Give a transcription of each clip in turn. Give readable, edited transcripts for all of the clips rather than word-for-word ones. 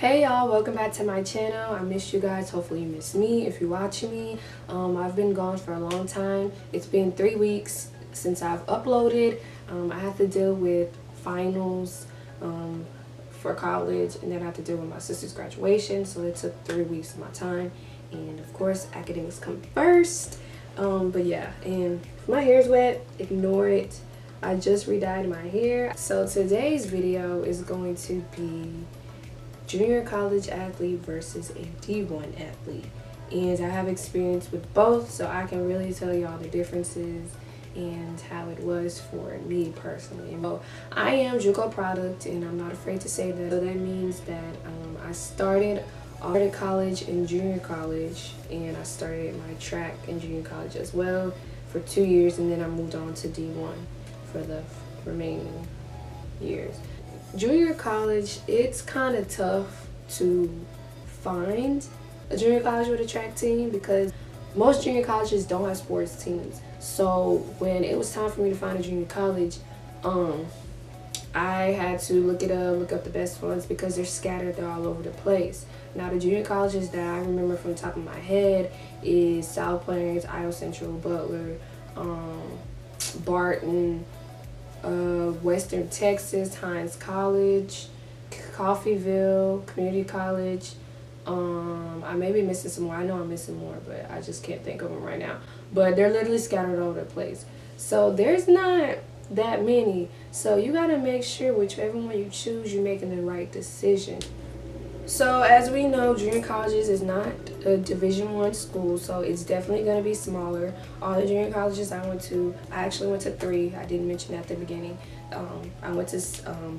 Hey y'all, welcome back to my channel. I missed you guys. Hopefully you missed me if you're watching me. I've been gone for a long time. It's been 3 weeks since I've uploaded. I have to deal with finals for college, and then I have to deal with my sister's graduation, so it took 3 weeks of my time. And of course academics come first. But yeah, and if my hair's wet, ignore it. I just re-dyed my hair. So today's video is going to be junior college athlete versus a D1 athlete, and I have experience with both, so I can really tell y'all the differences and how it was for me personally. So I am Juco product, and I'm not afraid to say that. So that means that I started college and junior college, and I started my track in junior college as well for 2 years, and then I moved on to D1 for the remaining years. Junior college, it's kind of tough to find a junior college with a track team because most junior colleges don't have sports teams. So when it was time for me to find a junior college, I had to look up the best ones because they're scattered, they're all over the place. Now the junior colleges that I remember from the top of my head is South Plains, Iowa Central, Butler, Barton, Western Texas, Hines College, Coffeyville, Community College. I may be missing some more. I know I'm missing more, but I just can't think of them right now. But they're literally scattered all over the place. So there's not that many. So you gotta make sure whichever one you choose, you're making the right decision. So as we know, junior colleges is not a Division I school, so it's definitely going to be smaller. All the junior colleges I went to, I actually went to 3. I didn't mention that at the beginning. I went to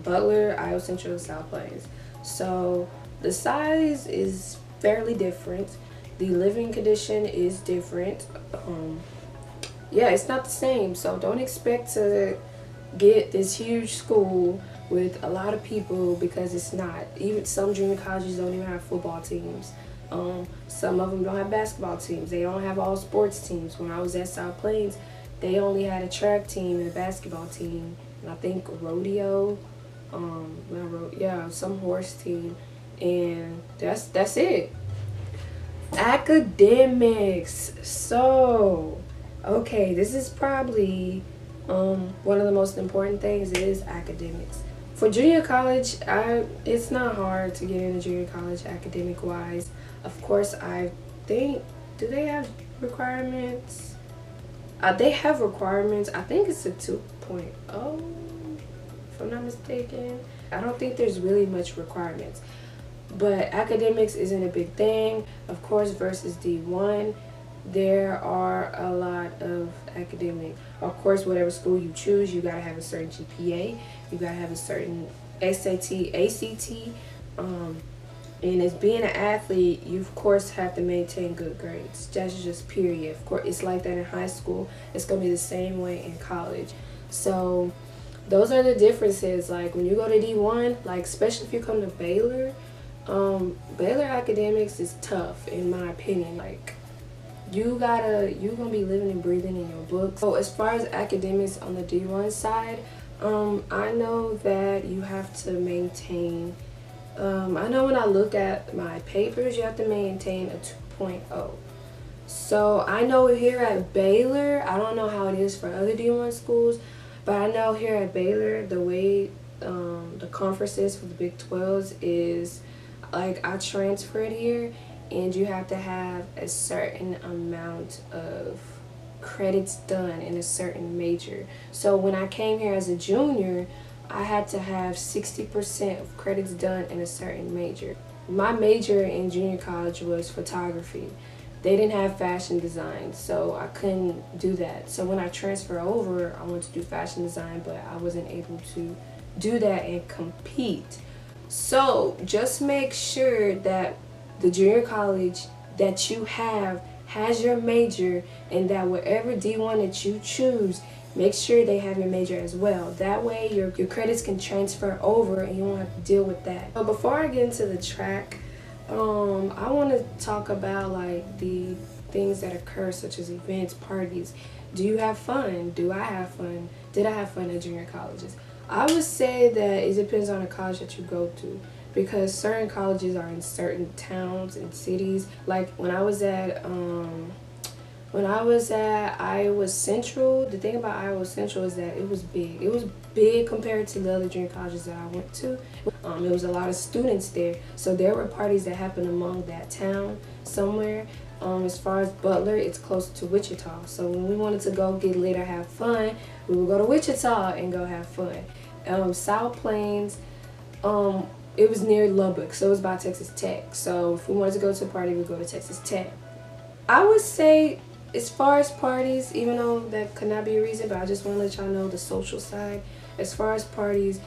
Butler, Iowa Central, and South Plains. So the size is fairly different. The living condition is different. Yeah, it's not the same. So don't expect to get this huge school with a lot of people, because it's not. Even some junior colleges don't even have football teams. Some of them don't have basketball teams. They don't have all sports teams. When I was at South Plains, they only had a track team and a basketball team, and I think rodeo, some horse team, and that's it. Academics. So okay, this is probably one of the most important things is academics. For junior college, it's not hard to get into junior college academic wise. Of course, I think, do they have requirements? They have requirements. I think it's a 2.0, if I'm not mistaken. I don't think there's really much requirements, but academics isn't a big thing. Of course, versus D1, there are a lot of academic. Of course, whatever school you choose, you gotta have a certain GPA, you gotta have a certain SAT, ACT, and as being an athlete, you of course have to maintain good grades. That's just period. Of course, it's like that in high school. It's gonna be the same way in college. So those are the differences. Like when you go to D1, like especially if you come to Baylor, Baylor academics is tough in my opinion. Like you're gonna be living and breathing in your books. So as far as academics on the D1 side, I know that you have to maintain, I know when I look at my papers, you have to maintain a 2.0. So I know here at Baylor, I don't know how it is for other D1 schools, but I know here at Baylor, the way the conference is for the Big 12s is, like, I transferred here, and you have to have a certain amount of credits done in a certain major. So when I came here as a junior, I had to have 60% of credits done in a certain major. My major in junior college was photography. They didn't have fashion design, so I couldn't do that. So when I transferred over, I wanted to do fashion design, but I wasn't able to do that and compete. So just make sure that the junior college that you have has your major, and that whatever D1 that you choose, make sure they have your major as well. That way your credits can transfer over and you won't have to deal with that. So before I get into the track, I want to talk about like the things that occur, such as events, parties. Do you have fun? Do I have fun? Did I have fun at junior colleges? I would say that it depends on the college that you go to. because certain colleges are in certain towns and cities. Like when I was at Iowa Central, the thing about Iowa Central is that it was big. It was big compared to the other junior colleges that I went to. There was a lot of students there, so there were parties that happened among that town somewhere. As far as Butler, it's close to Wichita. So when we wanted to go get lit or have fun, we would go to Wichita and go have fun. South Plains, it was near Lubbock, so it was by Texas Tech. So if we wanted to go to a party, we'd go to Texas Tech. I would say, as far as parties, even though that could not be a reason, but I just want to let y'all know the social side. As far as parties,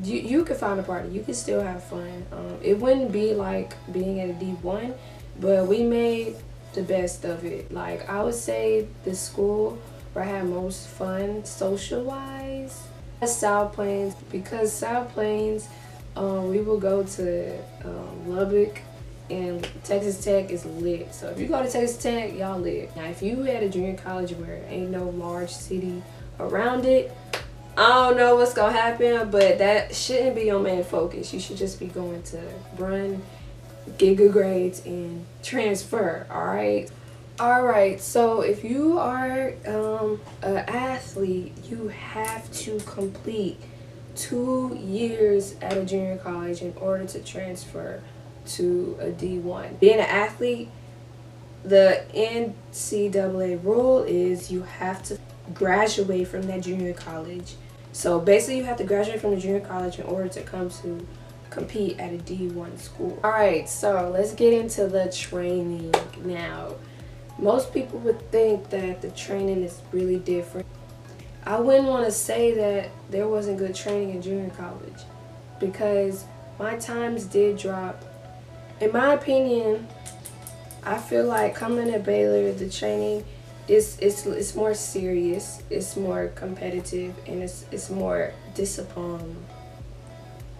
you could find a party. You could still have fun. It wouldn't be like being at a D1, but we made the best of it. Like, I would say the school where I had most fun social-wise is South Plains, because South Plains, we will go to Lubbock, and Texas Tech is lit. So if you go to Texas Tech, y'all lit. Now, if you had a junior college where ain't no large city around it, I don't know what's gonna happen, but that shouldn't be your main focus. You should just be going to run, get good grades, and transfer, alright? Alright, so if you are an athlete, you have to complete 2 years at a junior college in order to transfer to a D1. Being an athlete, the NCAA rule is you have to graduate from that junior college. So basically you have to graduate from the junior college in order to come to compete at a D1 school. Alright, so let's get into the training now. Most people would think that the training is really different. I wouldn't want to say that there wasn't good training in junior college, because my times did drop. In my opinion, I feel like coming to Baylor, the training it's more serious, it's more competitive, and it's more discipline.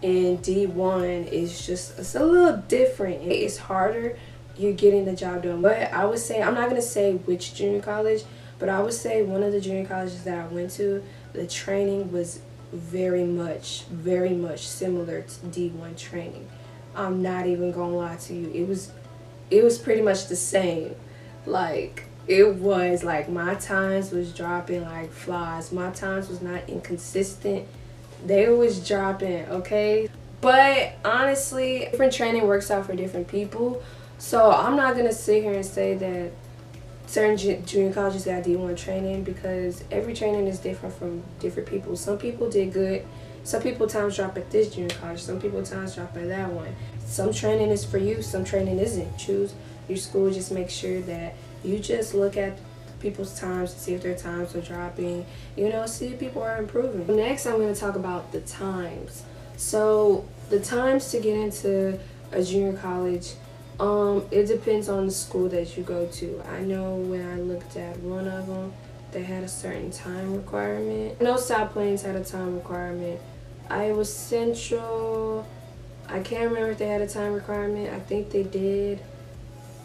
And D1 is just, it's a little different. It's harder. You're getting the job done. But I would say, I'm not gonna say which junior college, but I would say one of the junior colleges that I went to, the training was very much similar to D1 training. I'm not even gonna lie to you. It was pretty much the same. Like, it was like my times was dropping like flies. My times was not inconsistent. They was dropping, okay? But honestly, different training works out for different people. So I'm not gonna sit here and say that certain junior colleges got D1 training, because every training is different from different people. Some people did good. Some people times drop at this junior college. Some people times drop at that one. Some training is for you. Some training isn't. Choose your school. Just make sure that you just look at people's times to see if their times are dropping. You know, see if people are improving. Next, I'm going to talk about the times. So the times to get into a junior college, it depends on the school that you go to. I know when I looked at one of them, they had a certain time requirement. I know South Plains had a time requirement. Iowa Central, I can't remember if they had a time requirement. I think they did.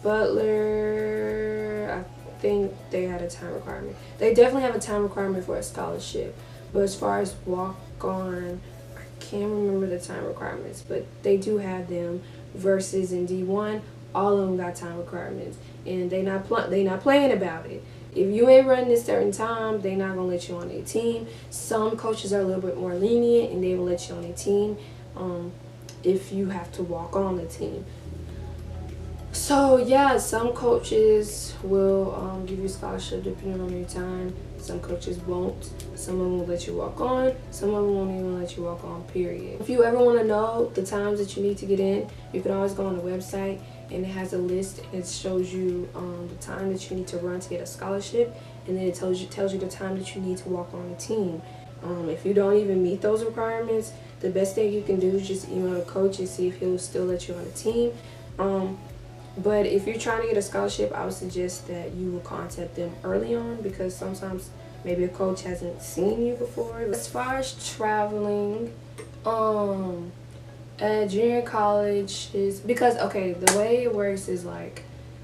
Butler, I think they had a time requirement. They definitely have a time requirement for a scholarship. But as far as walk-on, I can't remember the time requirements, but they do have them. Versus in D1, all of them got time requirements, and they not playing about it. If you ain't running a certain time, they not gonna let you on their team. Some coaches are a little bit more lenient, and they will let you on their team if you have to walk on the team. So yeah, some coaches will give you a scholarship depending on your time. Some coaches won't. Some of them will let you walk on. Some of them won't even let you walk on, period. If you ever want to know the times that you need to get in, you can always go on the website, and it has a list. It shows you the time that you need to run to get a scholarship, and then it tells you the time that you need to walk on the team. If you don't even meet those requirements, the best thing you can do is just email the coach and see if he'll still let you on the team. But if you're trying to get a scholarship, I would suggest that you will contact them early on, because sometimes maybe a coach hasn't seen you before. As far as traveling, at junior college is, because, okay, the way it works is like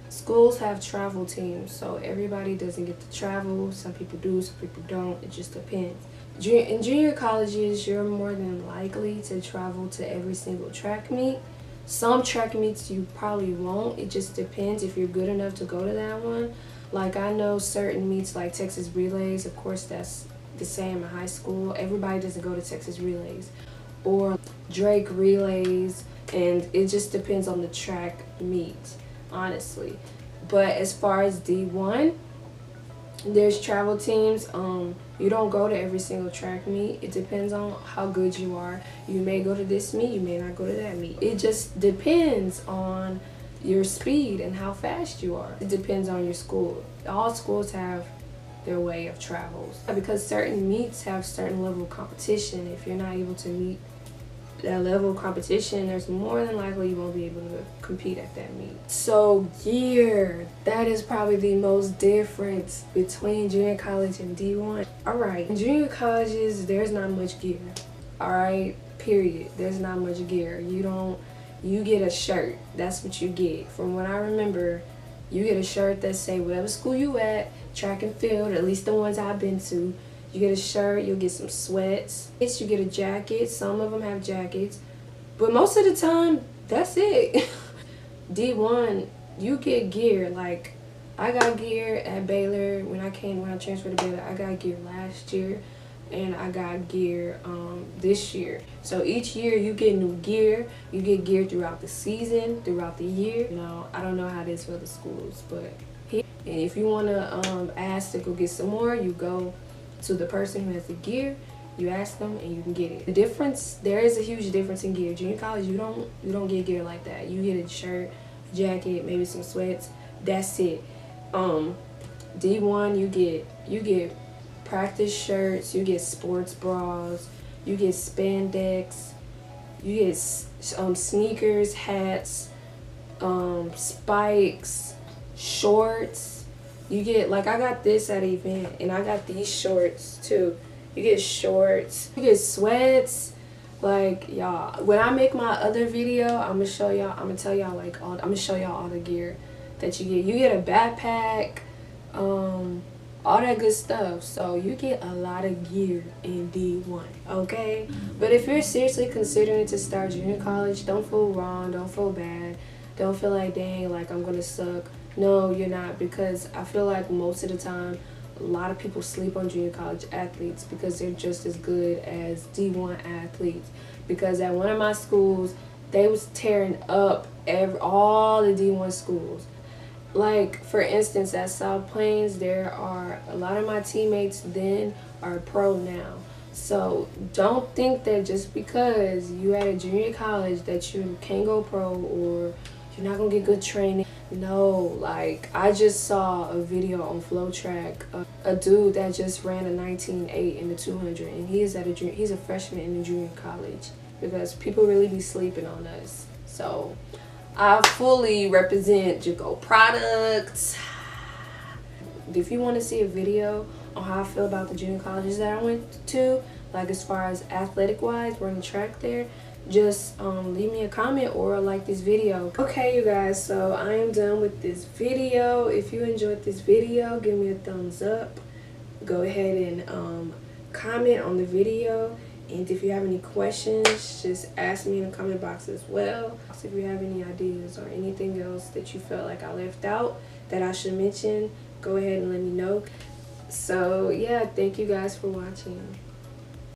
schools have travel teams, so everybody doesn't get to travel. Some people do, some people don't. It just depends. In junior colleges, you're more than likely to travel to every single track meet. Some track meets you probably won't. It just depends if you're good enough to go to that one. Like, I know certain meets like Texas Relays, of course that's the same in high school. Everybody doesn't go to Texas Relays. Or Drake Relays, and it just depends on the track meet, honestly. But as far as D1, there's travel teams. You don't go to every single track meet. It depends on how good you are. You may go to this meet, you may not go to that meet. It just depends on your speed and how fast you are. It depends on your school. All schools have their way of travels, because certain meets have certain level of competition. If you're not able to meet that level of competition, there's more than likely you won't be able to compete at that meet. So gear, that is probably the most difference between junior college and D1. Alright, in junior colleges, there's not much gear. Alright, period. There's not much gear. You get a shirt. That's what you get. From what I remember, you get a shirt that say whatever school you at, track and field, at least the ones I've been to. You get a shirt, you'll get some sweats, you get a jacket. Some of them have jackets, but most of the time, that's it. D1, you get gear. Like, I got gear at Baylor when I transferred to Baylor. I got gear last year, and I got gear this year. So each year you get new gear. You get gear throughout the season, throughout the year. You know, I don't know how it is for the schools, but here, and if you want to ask to go get some more, you go to the person who has the gear, you ask them and you can get it. The difference, there is a huge difference in gear. Junior college, you don't get gear like that. You get a shirt, a jacket, maybe some sweats. That's it. D1, you get practice shirts, you get sports bras, you get spandex, you get sneakers, hats, spikes, shorts. You get, like, I got this at an event, and I got these shorts too. You get shorts, you get sweats. Like, y'all, when I make my other video, I'm gonna show y'all, I'm gonna show y'all all the gear that you get. You get a backpack, all that good stuff. So you get a lot of gear in D1, okay? But if you're seriously considering to start junior college, don't feel wrong, don't feel bad, don't feel like, dang, like I'm gonna suck. No, you're not, because I feel like most of the time, a lot of people sleep on junior college athletes because they're just as good as D1 athletes. Because at one of my schools, they was tearing up all the D1 schools. Like, for instance, at South Plains, there are a lot of my teammates then are pro now. So don't think that just because you at a junior college that you can't go pro or you're not gonna get good training. No, like, I just saw a video on Flow Track, a dude that just ran a 19.8 in the 200, and he's a freshman in the junior college, because people really be sleeping on us. So I fully represent Juco products. If you want to see a video on how I feel about the junior colleges that I went to, like as far as athletic wise, running track there, just leave me a comment or like this video. Okay, you guys, so I am done with this video. If you enjoyed this video, give me a thumbs up. Go ahead and comment on the video, and if you have any questions, just ask me in the comment box as well. If you have any ideas or anything else that you felt like I left out that I should mention, go ahead and let me know. So yeah, thank you guys for watching.